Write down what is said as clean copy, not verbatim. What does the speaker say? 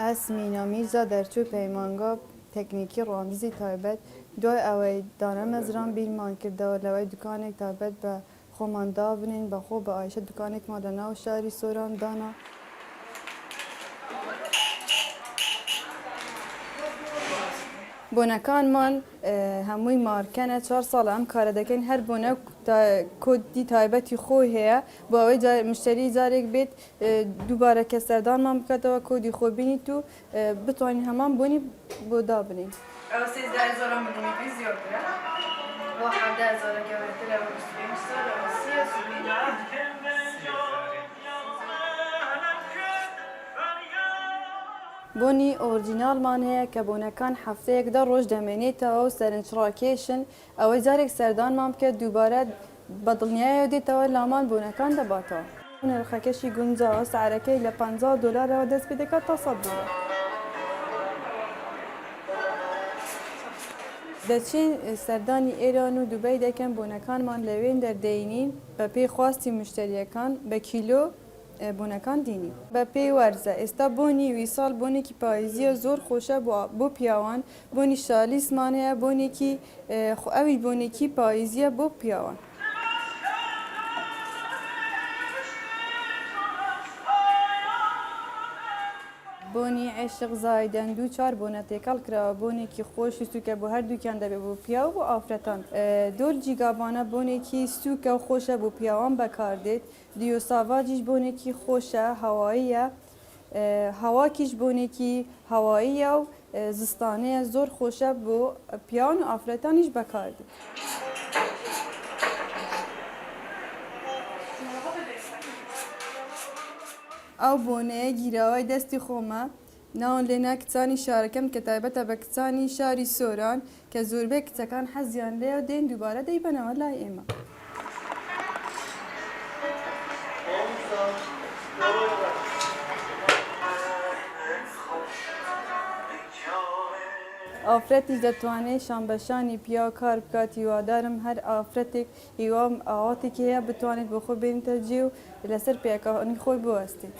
اسمینا میرزا درچو پیمانگا تکنیکی راندزی تایبت دوی اوی دانه مزران بیلمان کرده و لوی دکانک تایبت به خوماندا بنین به خوب به آیشه دکانک مالنا و شهری سوران دانا بونکان من هموی مارکنه 4 سال هم کار دکن هر بونه کدی تایبتی خوی هیا با اوی مشتری زارک بیت دوباره کسردان من بکده و کدی خوی بینی تو بتوانی همان بونی بودا بینی. او 13,000 مدنی بی زیاد بره. و 17,000 گویتر و 25 سال و 30 بونی اورجینال من هیا که بونکان هفته یک در روز دمینی تا و سرنشراکیشن اوی زارک سردان من بکد دوباره بدلنیای دی تا و لامان بونکان دباتا. نرخکشی گنجا سعرکی ل $50 و دست بیده که تا $100. دچین سردانی ایران و دبی دکن بونکان من لوین در دینی به پی خواستی مشتریکان به کیلو بونکان دینی به پی ورزه استا بونی ویسال بونی کی پاییزی زور خوشه بو پیاوان بونی شالیس مانه بونی کی اوی بونی کی پاییزی بو پیاوان بونی عشق زایدن دو 4 بونه تکل کرا بونی کی خوش سوکه بو هر دوکان ده بو پیاو و آفرتان دول جیگابانه بونی کی سوکه و خوشه بو پیاوان بکاردید دیو ساواجیش بونی کی خوشه هواییه هوا کیش بونی کی هواییه و زستانه زور خوشه بو پیاوان و آفرتانیش بکاردید او بونه گیراوی دستی خومه نان لینا کتانی شارکم که تایبت به کتانی شاری سوران که زوربه کتکان حزیان لیو دین دوباره دی بنا والله ایما آفرتیش دتوانه شانبشانی پیا کار بکاتی و دارم هر آفرتک ایوام آواتی که بتوانید بخور بین تجیو لسر پیاکانی خوی بوستید